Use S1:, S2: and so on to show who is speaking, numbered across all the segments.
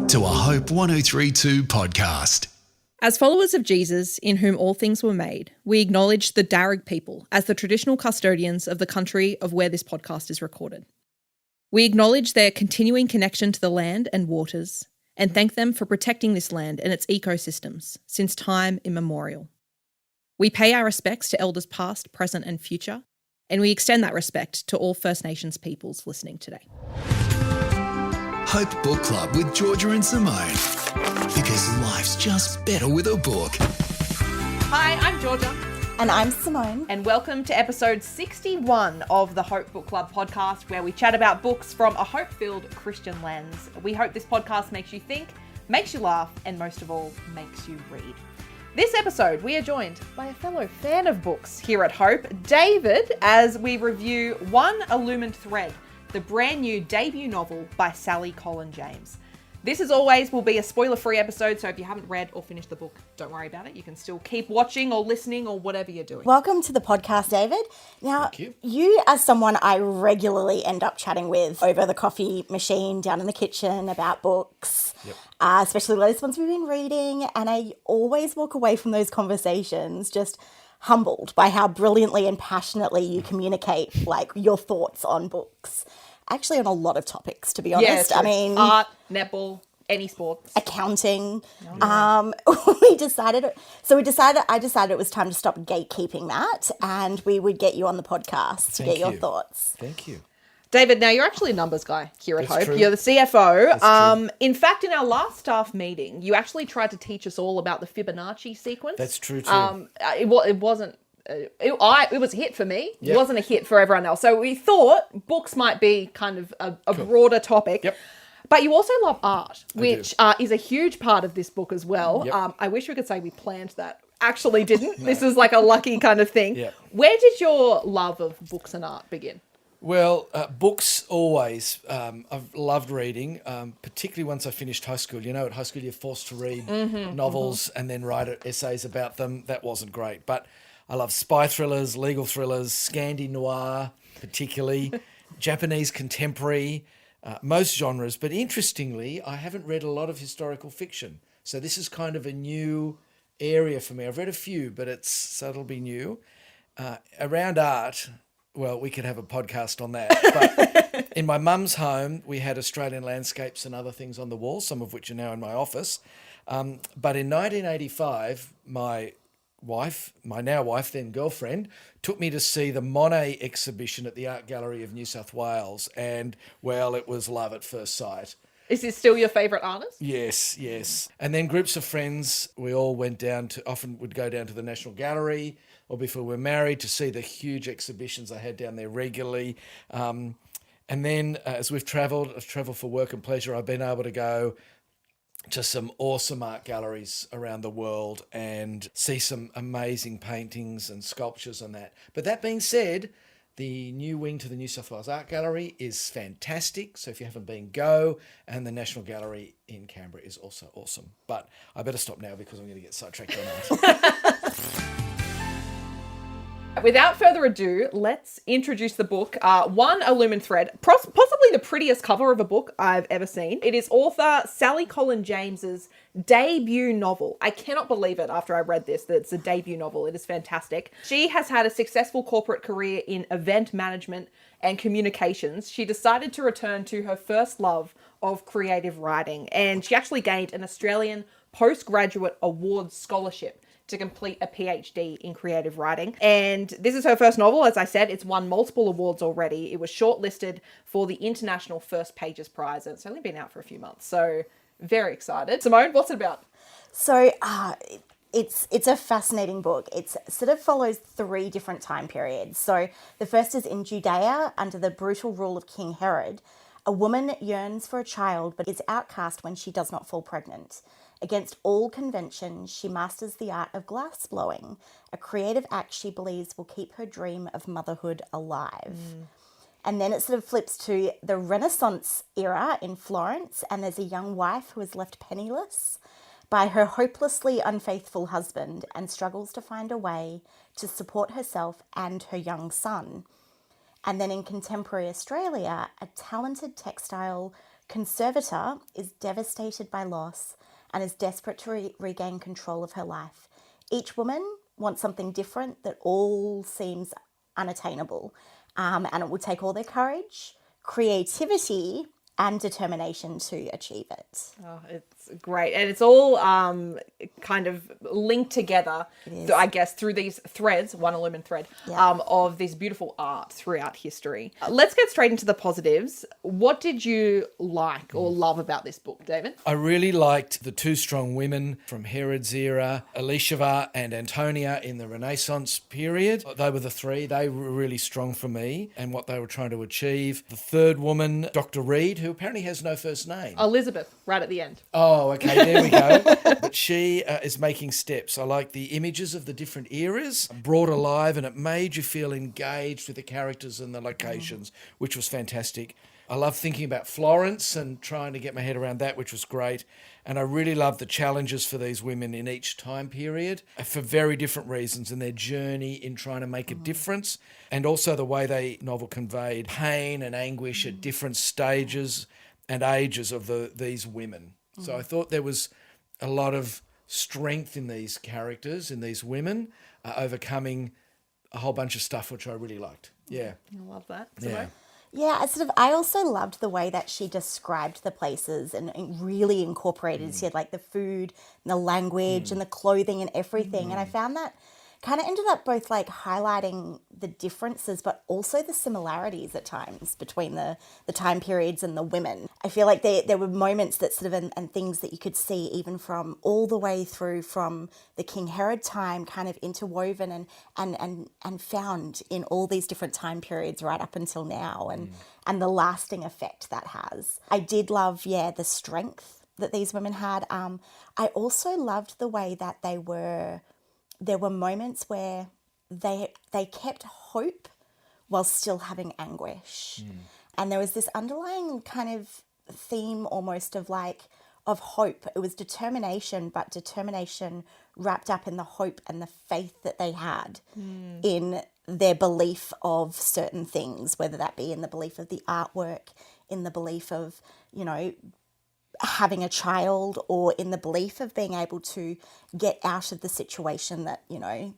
S1: to a Hope 1032 podcast.
S2: As followers of Jesus, in whom all things were made, we acknowledge the Darug people as the traditional custodians of the country of where this podcast is recorded. We acknowledge their continuing connection to the land and waters, and thank them for protecting this land and its ecosystems since time immemorial. We pay our respects to elders past, present and future, and we extend that respect to all First Nations peoples listening today.
S1: Hope Book Club with Georgia and Simone. Because life's just better with a book.
S2: Hi, I'm Georgia.
S3: And I'm Simone.
S2: And welcome to episode 61 of the Hope Book Club podcast, where we chat about books from a hope-filled Christian lens. We hope this podcast makes you think, makes you laugh, and most of all, makes you read. This episode, we are joined by a fellow fan of books here at Hope, David, as we review One Illumined Thread, the brand new debut novel by Sally Colin-James. This, as always, will be a spoiler-free episode, so if you haven't read or finished the book, don't worry about it. You can still keep watching or listening or whatever you're doing.
S3: Welcome to the podcast, David. Now, you as someone I regularly end up chatting with over the coffee machine down in the kitchen about books, especially those ones we've been reading, and I always walk away from those conversations just humbled by how brilliantly and passionately you communicate, like, your thoughts on books. Actually, on a lot of topics, to be honest.
S2: Yeah,
S3: I mean,
S2: art, netball, any sports,
S3: accounting. I decided it was time to stop gatekeeping that, and we would get you on the podcast to get your thoughts.
S4: Thank you.
S2: David, now you're actually a numbers guy here at
S4: That's
S2: Hope.
S4: true.
S2: You're the CFO.
S4: That's true.
S2: In fact, in our last staff meeting, you actually tried to teach us all about the Fibonacci sequence.
S4: That's true too.
S2: It wasn't. It was a hit for me.
S4: Yep.
S2: It wasn't a hit for everyone else. So we thought books might be kind of a broader topic.
S4: Yep.
S2: But you also love art, which
S4: do.
S2: is a huge part of this book as well.
S4: Yep.
S2: I wish we could say we planned that. Actually didn't. No. This is like a lucky kind of thing.
S4: Yep.
S2: Where did your love of books and art begin?
S4: Well, books always. I've loved reading, particularly once I finished high school. You know, at high school you're forced to read novels and then write essays about them. That wasn't great. But I love spy thrillers, legal thrillers, Scandi noir particularly, Japanese contemporary, most genres. But interestingly, I haven't read a lot of historical fiction. So this is kind of a new area for me. I've read a few, but it'll be new. Around art, well, we could have a podcast on that. But in my mum's home, we had Australian landscapes and other things on the wall, some of which are now in my office. But in 1985, my now wife, then girlfriend, took me to see the Monet exhibition at the Art Gallery of New South Wales. And, well, it was love at first sight.
S2: Is this still your favourite artist?
S4: Yes. And then groups of friends, we all often would go down to the National Gallery, or before we were married, to see the huge exhibitions I had down there regularly. And then as I've travelled for work and pleasure, I've been able to go to some awesome art galleries around the world and see some amazing paintings and sculptures and that. But that being said, the new wing to the New South Wales Art Gallery is fantastic. So if you haven't been, go. And the National Gallery in Canberra is also awesome. But I better stop now because I'm going to get sidetracked on art.
S2: Without further ado, let's introduce the book, One Illumined Thread, possibly the prettiest cover of a book I've ever seen. It is author Sally Colin-James's debut novel. I cannot believe it after I read this, that it's a debut novel. It is fantastic. She has had a successful corporate career in event management and communications. She decided to return to her first love of creative writing, and she actually gained an Australian Postgraduate Awards scholarship to complete a PhD in creative writing. And this is her first novel. As I said, it's won multiple awards already. It was shortlisted for the International First Pages Prize, and it's only been out for a few months. So very excited. Simone, what's it about?
S3: So it's a fascinating book. It sort of follows 3 different time periods. So the first is in Judea under the brutal rule of King Herod. A woman yearns for a child but is outcast when she does not fall pregnant. Against all conventions, she masters the art of glass blowing, a creative act she believes will keep her dream of motherhood alive. And then it sort of flips to the Renaissance era in Florence, and there's a young wife who is left penniless by her hopelessly unfaithful husband and struggles to find a way to support herself and her young son. And then in contemporary Australia, a talented textile Conservator is devastated by loss and is desperate to regain control of her life. Each woman wants something different that all seems unattainable, and it will take all their courage, creativity, and determination to achieve it.
S2: Oh, it's great. And it's all kind of linked together, I guess, through these threads, one Illumined thread, of this beautiful art throughout history. Let's get straight into the positives. What did you like or love about this book, David?
S4: I really liked the two strong women from Herod's era, Elisheva and Antonia in the Renaissance period. They were the three. They were really strong for me and what they were trying to achieve. The third woman, Dr. Reed, who apparently has no first name.
S2: Elizabeth, right at the end.
S4: Oh, okay, there we go. But she is making steps. I like the images of the different eras, brought alive, and it made you feel engaged with the characters and the locations, which was fantastic. I love thinking about Florence and trying to get my head around that, which was great. And I really love the challenges for these women in each time period for very different reasons, and their journey in trying to make a difference, and also the way the novel conveyed pain and anguish at different stages and ages of these women. So I thought there was a lot of strength in these characters, in these women, overcoming a whole bunch of stuff, which I really liked. Yeah.
S2: I love that.
S4: Yeah.
S3: Yeah, I also loved the way that she described the places and really incorporated. She had like the food and the language and the clothing and everything. And I found that kind of ended up both like highlighting the differences, but also the similarities at times between the time periods and the women. I feel like there were moments that sort of, and things that you could see even from all the way through from the King Herod time kind of interwoven and found in all these different time periods right up until now, and the lasting effect that has. I did love, the strength that these women had. I also loved the way that there were moments where they kept hope while still having anguish. And there was this underlying kind of theme almost of hope. It was determination, but determination wrapped up in the hope and the faith that they had in their belief of certain things, whether that be in the belief of the artwork, in the belief of, having a child, or in the belief of being able to get out of the situation that,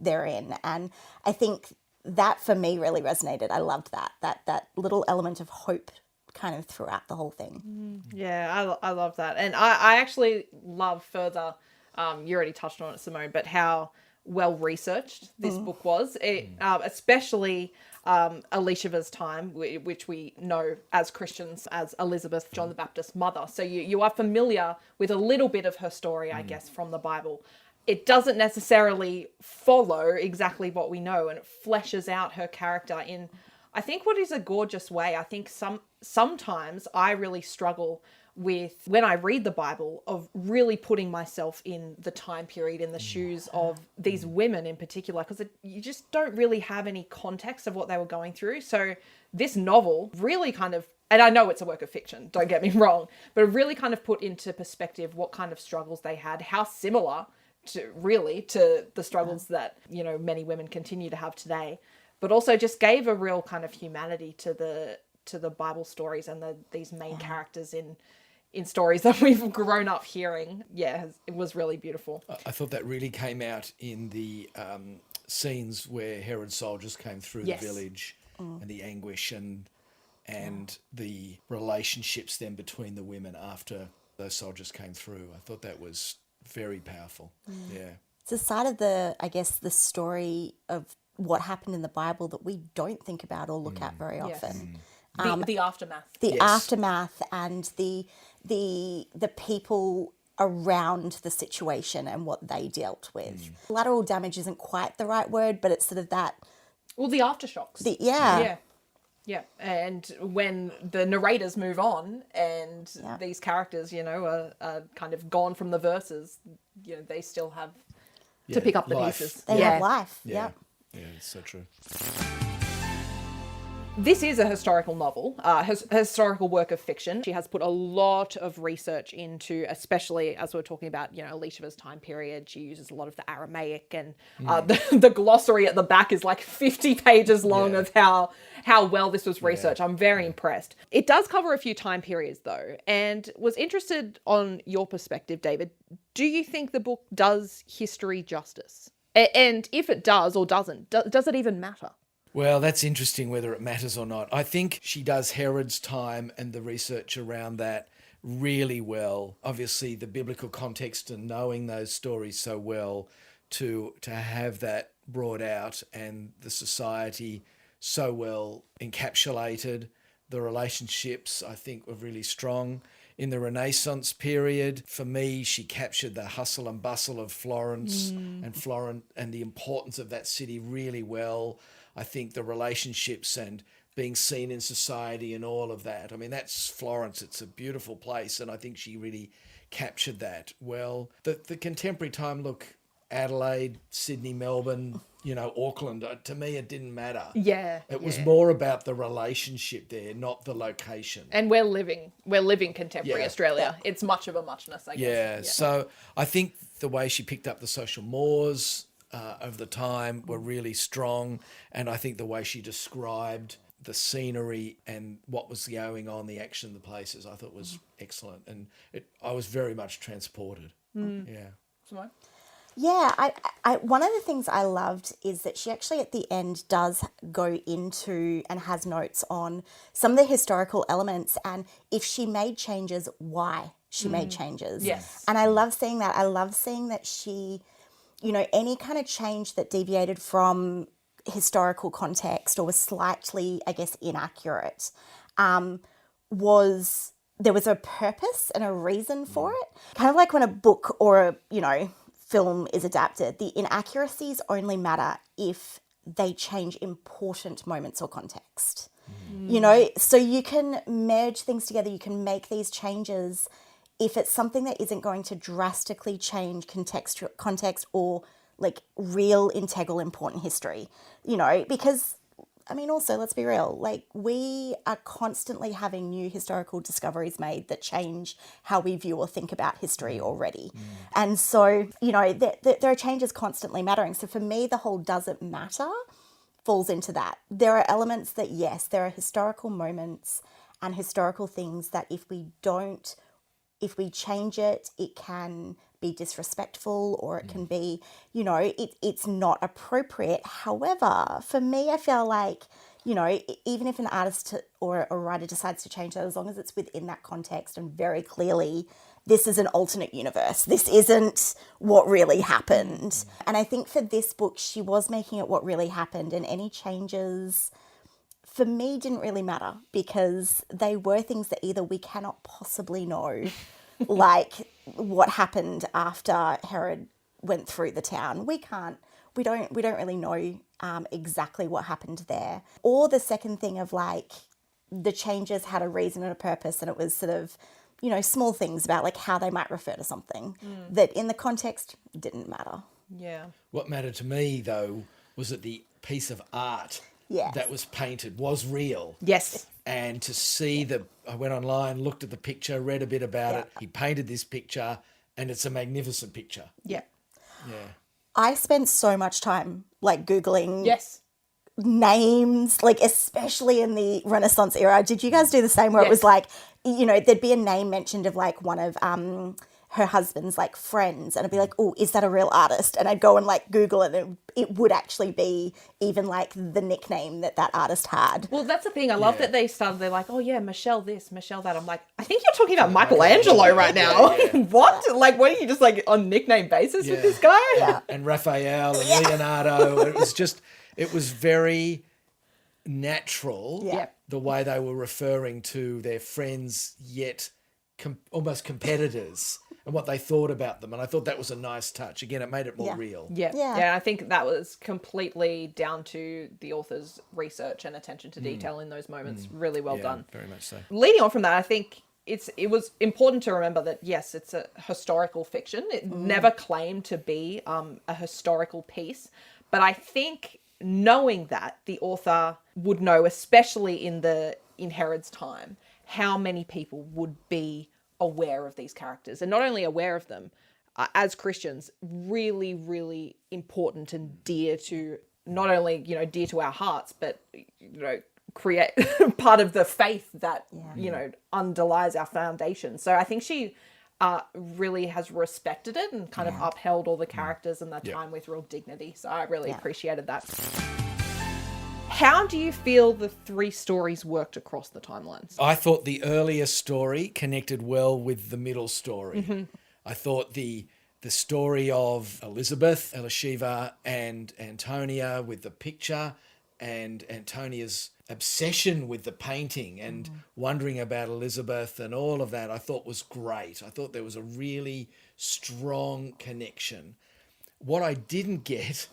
S3: they're in. And I think that for me really resonated. I loved that little element of hope kind of throughout the whole thing.
S2: Yeah, I love that. And I actually love further, you already touched on it, Simone, but how well researched this book was, especially Elisheva's time, which we know as Christians as Elizabeth, John the Baptist's mother. So you are familiar with a little bit of her story, I guess, from the Bible. It doesn't necessarily follow exactly what we know, and it fleshes out her character in, I think, what is a gorgeous way. I think sometimes I really struggle with, when I read the Bible, of really putting myself in the time period, in the shoes of these women in particular, because you just don't really have any context of what they were going through. So this novel really kind of, and I know it's a work of fiction, don't get me wrong, but it really kind of put into perspective what kind of struggles they had, how similar to the struggles that, many women continue to have today, but also just gave a real kind of humanity to the Bible stories and these main characters in stories that we've grown up hearing. Yeah, it was really beautiful.
S4: I thought that really came out in the scenes where Herod's soldiers came through the village, and the anguish and the relationships then between the women after those soldiers came through. I thought that was very powerful. Yeah.
S3: It's a side of the story of what happened in the Bible that we don't think about or look at very often.
S2: The aftermath.
S3: The aftermath and the people around the situation and what they dealt with. Collateral damage isn't quite the right word, but it's sort of that.
S2: Well, the aftershocks. Yeah. And when the narrators move on and these characters, are kind of gone from the verses, they still have to pick up the
S4: life.
S2: pieces.
S3: They have life.
S4: Yeah, it's so true.
S2: This is a historical novel, a historical work of fiction. She has put a lot of research into, especially as we're talking about, Alicia's time period. She uses a lot of the Aramaic, and the glossary at the back is like 50 pages long of how well this was researched. I'm very impressed. It does cover a few time periods though, and was interested on your perspective, David. Do you think the book does history justice? And if it does or doesn't, does it even matter?
S4: Well, that's interesting whether it matters or not. I think she does Herod's time and the research around that really well. Obviously, the biblical context and knowing those stories so well to have that brought out, and the society so well encapsulated. The relationships, I think, were really strong. In the Renaissance period, for me, she captured the hustle and bustle of Florence and the importance of that city really well. I think the relationships and being seen in society and all of that. I mean, that's Florence. It's a beautiful place, and I think she really captured that well. The contemporary time, look, Adelaide, Sydney, Melbourne, Auckland, to me it didn't matter.
S2: Yeah.
S4: It was more about the relationship there, not the location.
S2: And we're living contemporary Australia. It's much of a muchness, I guess.
S4: Yeah, so I think the way she picked up the social mores of the time were really strong, and I think the way she described the scenery and what was going on, the action, the places, I thought was excellent, and I was very much transported. Yeah.
S2: Simone?
S3: Yeah, I one of the things I loved is that she actually at the end does go into and has notes on some of the historical elements, and if she made changes, why she made changes.
S2: Yes.
S3: And I love seeing that. I love seeing that she, any kind of change that deviated from historical context or was slightly, I guess, inaccurate, there was a purpose and a reason for it. Kind of like when a book or film is adapted, the inaccuracies only matter if they change important moments or context. So you can merge things together, you can make these changes if it's something that isn't going to drastically change context or like real integral important history, because also, let's be real, like we are constantly having new historical discoveries made that change how we view or think about history already. And so, there are changes constantly mattering. So for me, the whole doesn't matter falls into that. There are elements that, yes, there are historical moments and historical things that if we change it, it can be disrespectful or it can be, it's not appropriate. However, for me, I feel like, even if an artist or a writer decides to change that, as long as it's within that context and very clearly, this is an alternate universe. This isn't what really happened. And I think for this book, she was making it what really happened, and any changes for me didn't really matter because they were things that either we cannot possibly know, like what happened after Herod went through the town. We don't really know exactly what happened there. Or the second thing of like the changes had a reason and a purpose, and it was sort of, small things about like how they might refer to something that in the context didn't matter.
S2: Yeah.
S4: What mattered to me though was that the piece of art that was painted was real.
S2: Yes.
S4: And to see I went online, looked at the picture, read a bit about it. He painted this picture, and it's a magnificent picture.
S2: Yeah.
S4: Yeah.
S3: I spent so much time like Googling names, like especially in the Renaissance era. Did you guys do the same where it was like, there'd be a name mentioned of like one of her husband's like friends, and I'd be like, oh, is that a real artist? And I'd go and like Google it, and it would actually be even like the nickname that artist had.
S2: Well, that's the thing. I love that they're like, oh yeah, Michelle this, Michelle that. I'm like, I think you're talking about Michelangelo right now. What? Like, what are you just like on nickname basis with this guy?
S3: Yeah.
S4: And Raphael and Leonardo. It was very natural the way they were referring to their friends, yet almost competitors. And what they thought about them. And I thought that was a nice touch. Again, it made it more real.
S2: Yeah. I think that was completely down to the author's research and attention to detail in those moments. Really well done.
S4: Very much so.
S2: Leading on from that, I think it was important to remember that, yes, it's a historical fiction. It never claimed to be a historical piece. But I think knowing that, the author would know, especially in Herod's time, how many people would be aware of these characters, and not only aware of them, as Christians, really, really important and dear to not only, dear to our hearts, but, create part of the faith that, underlies our foundation. So I think she really has respected it and kind of upheld all the characters and the time with real dignity. So I really appreciated that. How do you feel the three stories worked across the timelines?
S4: I thought the earlier story connected well with the middle story. Mm-hmm. I thought the story of Elizabeth, Elisheva, and Antonia with the picture, and Antonia's obsession with the painting and wondering about Elizabeth and all of that, I thought was great. I thought there was a really strong connection. What I didn't get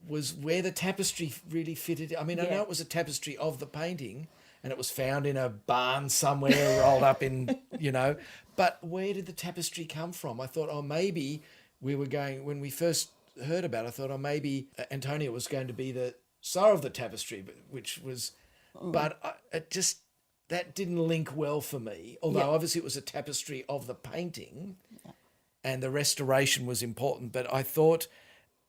S4: was where the tapestry really fitted. I mean, I know it was a tapestry of the painting and it was found in a barn somewhere rolled up in, but where did the tapestry come from? I thought, maybe when we first heard about it, I thought, maybe Antonia was going to be the sewer of the tapestry, which was, but that didn't link well for me, although obviously it was a tapestry of the painting and the restoration was important, but I thought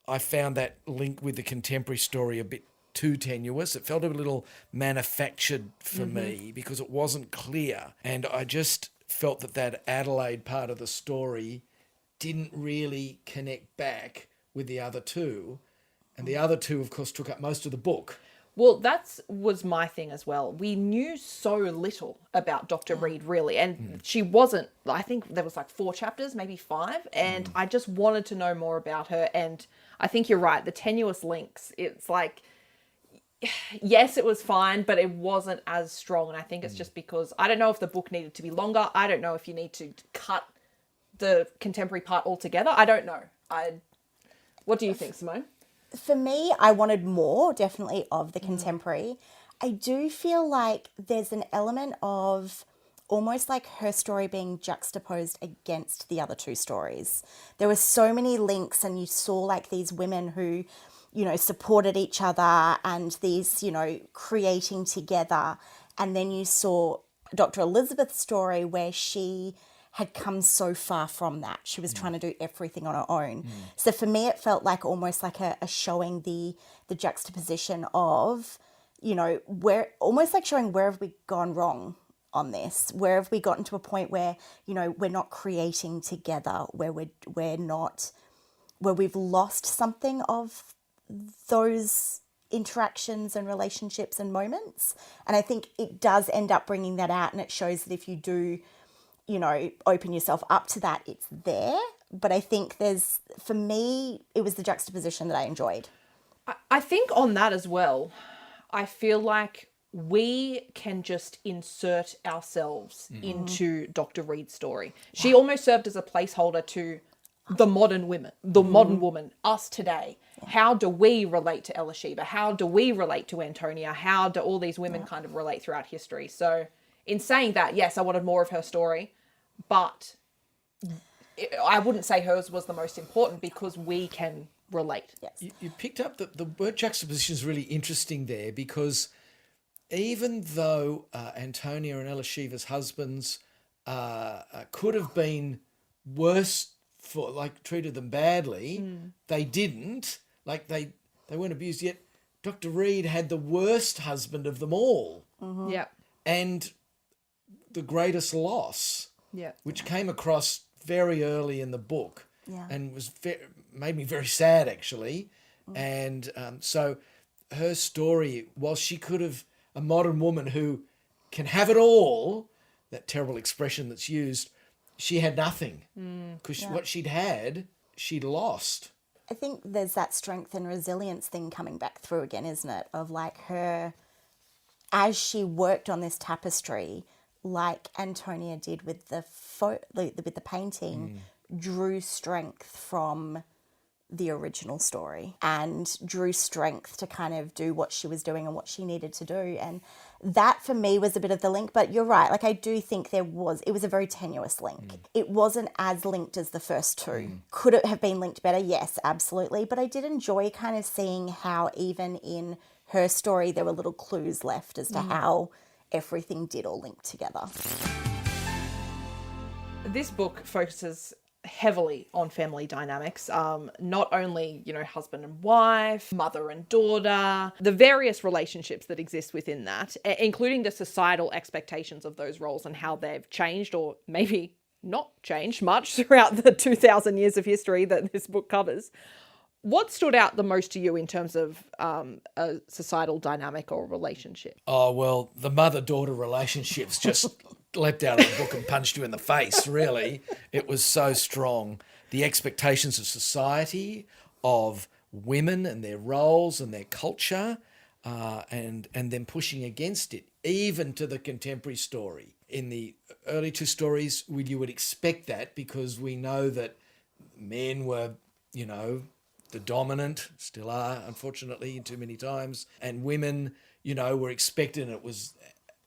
S4: I found that link with the contemporary story a bit too tenuous. It felt a little manufactured for me because it wasn't clear. And I just felt that Adelaide part of the story didn't really connect back with the other two. And the other two, of course, took up most of the book.
S2: Well, that was my thing as well. We knew so little about Dr. Reed, really. And she wasn't, I think there was like 4 chapters, maybe 5. And I just wanted to know more about her. And I think you're right. The tenuous links, it's like, yes, it was fine, but it wasn't as strong. And I think it's just because, I don't know if the book needed to be longer. I don't know if you need to cut the contemporary part altogether. I don't know. What do you think, Simone?
S3: For me, I wanted more, definitely, of the contemporary. I do feel like there's an element of almost like her story being juxtaposed against the other 2 stories. There were so many links, and you saw like these women who, supported each other and these, creating together. And then you saw Dr. Elizabeth's story where she had come so far from that. She was trying to do everything on her own. So for me, it felt like almost like a showing the juxtaposition of, where almost like showing where have we gone wrong on this? Where have we gotten to a point where, we're not creating together, where we've lost something of those interactions and relationships and moments. And I think it does end up bringing that out, and it shows that if you do, open yourself up to that, it's there. But I think for me, it was the juxtaposition that I enjoyed.
S2: I think on that as well, I feel like we can just insert ourselves into Dr. Reed's story. She almost served as a placeholder to the modern modern woman, us today. Yeah. How do we relate to Elisheva? How do we relate to Antonia? How do all these women kind of relate throughout history? So in saying that, yes, I wanted more of her story, but I wouldn't say hers was the most important because we can relate.
S3: Yes.
S4: You picked up the word juxtaposition is really interesting there, because even though Antonia and Elisheva's husbands could have been worse, treated them badly, they didn't. They weren't abused yet. Dr. Reed had the worst husband of them all.
S2: Mm-hmm. Yeah.
S4: And the greatest loss, which came across very early in the book, and made me very sad, actually. And so her story, while she could have, a modern woman who can have it all, that terrible expression that's used, she had nothing, because what she'd had, she'd lost.
S3: I think there's that strength and resilience thing coming back through again, isn't it? Of like her, as she worked on this tapestry, like Antonia did with the painting, drew strength from the original story and drew strength to kind of do what she was doing and what she needed to do. And that for me was a bit of the link. But you're right, like I do think it was a very tenuous link. It wasn't as linked as the first two. Could it have been linked better? Yes, absolutely. But I did enjoy kind of seeing how even in her story there were little clues left as to how everything did all link together.
S2: This book focuses heavily on family dynamics, not only, husband and wife, mother and daughter, the various relationships that exist within that, including the societal expectations of those roles and how they've changed or maybe not changed much throughout the 2,000 years of history that this book covers. What stood out the most to you in terms of a societal dynamic or relationship?
S4: Oh, well, the mother-daughter relationships just leapt out of the book and punched you in the face, really. It was so strong. The expectations of society, of women and their roles and their culture, and them pushing against it, even to the contemporary story. In the early two stories, you would expect that because we know that men were, the dominant, still are, unfortunately, too many times, and women, were expected, and it was,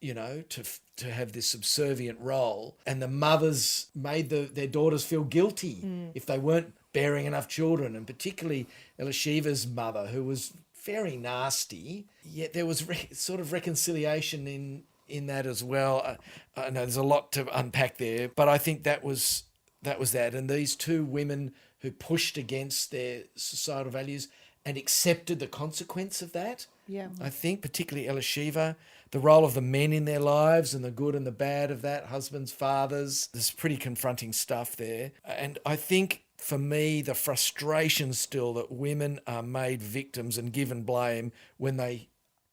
S4: to have this subservient role, and the mothers made their daughters feel guilty if they weren't bearing enough children, and particularly Elishiva's mother, who was very nasty, yet there was sort of reconciliation in that as well. I know there's a lot to unpack there, but I think that was that. And these two women who pushed against their societal values and accepted the consequence of that.
S2: Yeah.
S4: I think particularly Elishiva, the role of the men in their lives and the good and the bad of that, husbands, fathers, there's pretty confronting stuff there. And I think for me, the frustration still that women are made victims and given blame when they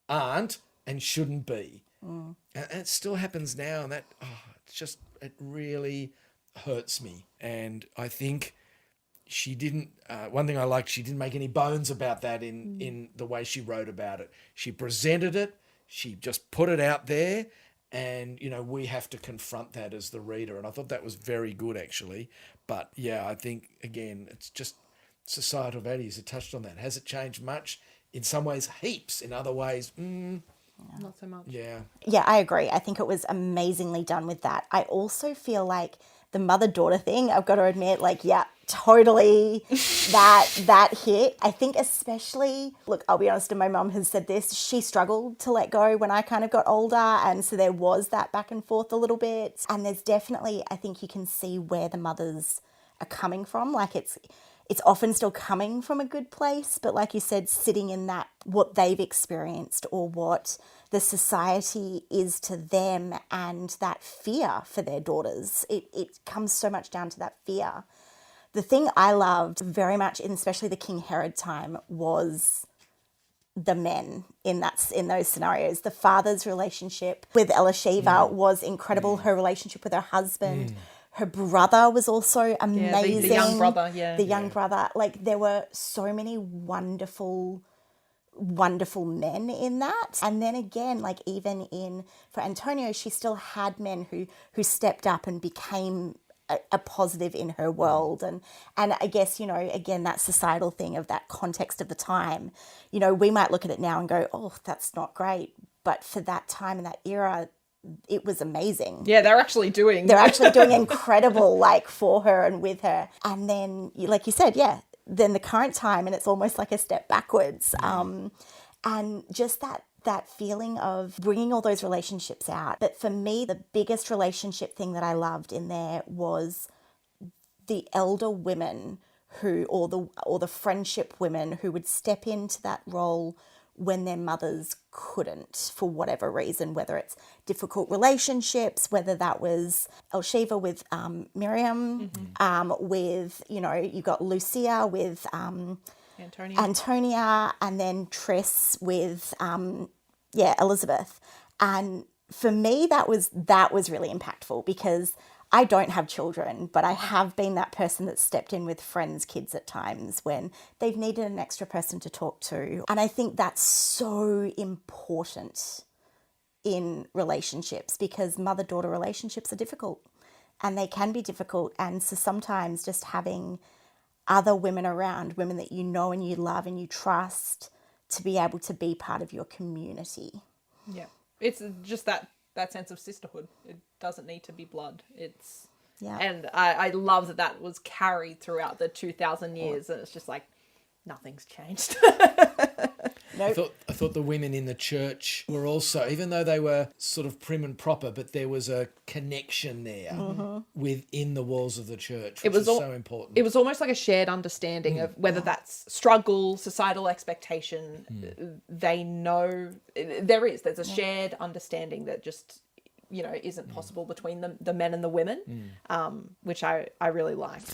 S4: aren't and shouldn't be. And it still happens now, and that, it really hurts me. And I think she didn't, one thing I liked, she didn't make any bones about that in the way she wrote about it. She presented it, she just put it out there, and, we have to confront that as the reader. And I thought that was very good, actually. But, yeah, I think, again, it's just societal values. It touched on that. Has it changed much? In some ways, heaps. In other ways,
S2: Not so much.
S4: yeah.
S3: Yeah, I agree. I think it was amazingly done with that. I also feel like the mother-daughter thing, I've got to admit, totally that hit. I think especially, look, I'll be honest, and my mum has said this, she struggled to let go when I kind of got older, and so there was that back and forth a little bit. And there's definitely, I think you can see where the mothers are coming from. It's often still coming from a good place, but like you said, sitting in that, what they've experienced or what the society is to them, and that fear for their daughters. It comes so much down to that fear. The thing I loved very much, especially the King Herod time, was the men in those scenarios. The father's relationship with Elishiva was incredible. Her relationship with her husband. Her brother was also amazing.
S2: The young brother, yeah.
S3: The young brother. There were so many wonderful men in that. And then again, even for Antonio, she still had men who stepped up and became a positive in her world. And I guess, again, that societal thing of that context of the time, we might look at it now and go, oh, that's not great. But for that time and that era, it was amazing.
S2: Yeah, they're actually doing
S3: incredible, for her and with her. And then, like you said, then the current time, and it's almost like a step backwards. And just that feeling of bringing all those relationships out. But for me, the biggest relationship thing that I loved in there was the elder women or the friendship women who would step into that role when their mothers couldn't, for whatever reason, whether it's difficult relationships, whether that was Elishiva with Miriam, with, you got Lucia with Antonia, and then Triss with, Elizabeth. And for me, that was really impactful, because I don't have children, but I have been that person that stepped in with friends' kids at times when they've needed an extra person to talk to. And I think that's so important in relationships, because mother-daughter relationships are difficult, and they can be difficult. And so sometimes just having other women around, women that you know and you love and you trust, to be able to be part of your community.
S2: Yeah. It's just that sense of sisterhood. It doesn't need to be blood. It's...
S3: Yeah.
S2: And I love that was carried throughout the 2,000 years. And it's just like, nothing's changed.
S3: Nope.
S4: I thought the women in the church were also, even though they were sort of prim and proper, but there was a connection there within the walls of the church, which was so important.
S2: It was almost like a shared understanding of whether that's struggle, societal expectation. They know there's a shared understanding that just, isn't possible between the men and the women, which I really liked.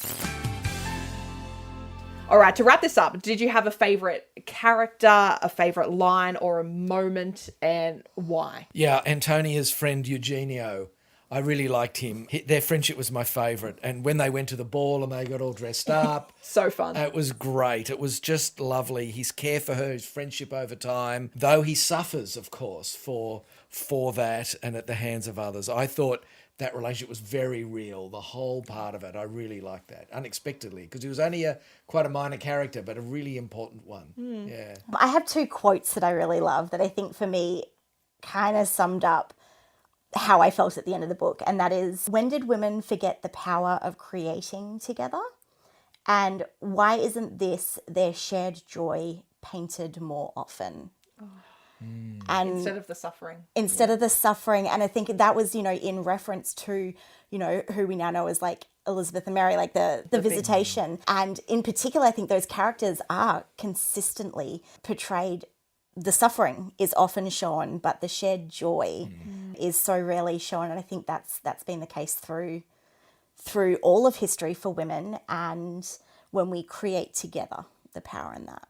S2: All right, to wrap this up, did you have a favourite character, a favourite line or a moment, and why?
S4: Yeah, Antonia's friend Eugenio. I really liked him. Their friendship was my favourite. And when they went to the ball and they got all dressed up.
S2: So fun.
S4: It was great. It was just lovely. His care for her, his friendship over time, though he suffers, of course, for that and at the hands of others. I thought that relationship was very real, the whole part of it. I really liked that, unexpectedly, because he was only quite a minor character, but a really important one. Yeah.
S3: I have two quotes that I really love that I think for me kind of summed up how I felt at the end of the book. And that is, when did women forget the power of creating together? And why isn't this their shared joy painted more often? And
S2: instead of the suffering.
S3: And I think that was, in reference to, who we now know as like Elizabeth and Mary, like the visitation. And in particular, I think those characters are consistently portrayed. The suffering is often shown, but the shared joy is so rarely shown. And I think that's been the case through all of history for women, and when we create together, the power in that.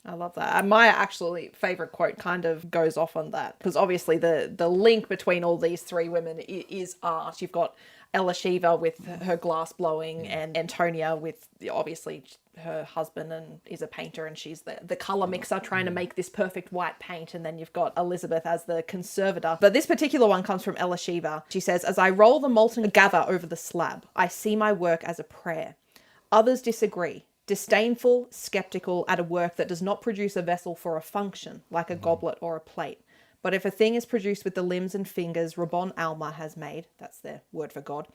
S2: I love that. And my actually favourite quote kind of goes off on that, because obviously the link between all these three women is art. You've got Elisheva with her glass blowing, and Antonia with obviously her husband and is a painter, and she's the colour mixer trying to make this perfect white paint. And then you've got Elizabeth as the conservator. But this particular one comes from Elisheva. She says, "As I roll the molten gather over the slab, I see my work as a prayer. Others disagree. Disdainful, skeptical at a work that does not produce a vessel for a function, like a goblet or a plate. But if a thing is produced with the limbs and fingers Rabbon Alma has made," that's their word for God,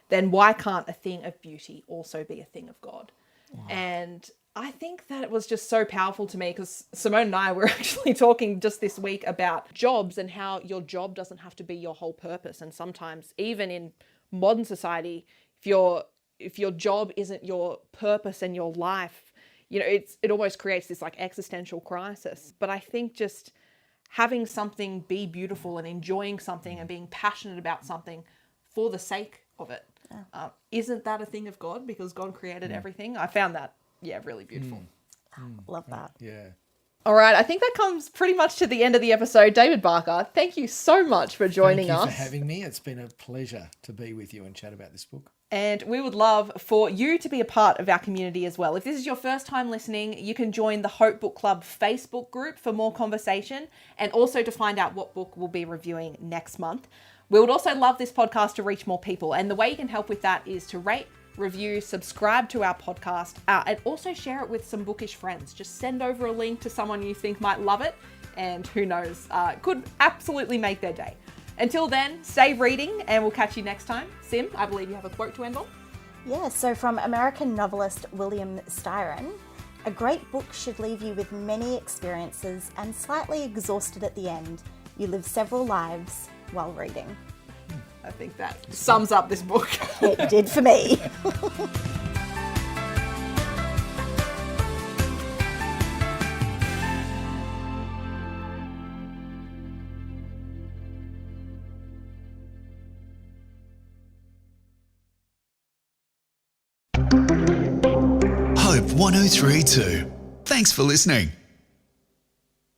S2: "then why can't a thing of beauty also be a thing of God?" Wow. And I think that was just so powerful to me, because Simone and I were actually talking just this week about jobs and how your job doesn't have to be your whole purpose. And sometimes, even in modern society, if your job isn't your purpose and your life, it almost creates this like existential crisis. But I think just having something be beautiful and enjoying something and being passionate about something for the sake of it, isn't that a thing of God? Because God created everything. I found that, really beautiful.
S3: Love that.
S4: Yeah.
S2: All right, I think that comes pretty much to the end of the episode. David Barker, thank you so much for joining us.
S4: Thank you for having me. It's been a pleasure to be with you and chat about this book.
S2: And we would love for you to be a part of our community as well. If this is your first time listening, you can join the Hope Book Club Facebook group for more conversation, and also to find out what book we'll be reviewing next month. We would also love this podcast to reach more people, and the way you can help with that is to rate, review, subscribe to our podcast, and also share it with some bookish friends. Just send over a link to someone you think might love it, and who knows, could absolutely make their day. Until then, stay reading, and we'll catch you next time. Sim, I believe you have a quote to end on.
S3: Yeah, so from American novelist William Styron, "A great book should leave you with many experiences and slightly exhausted at the end. You live several lives while reading."
S2: I think that sums up this book.
S3: It did for me.
S1: Hope 103.2. Thanks for listening.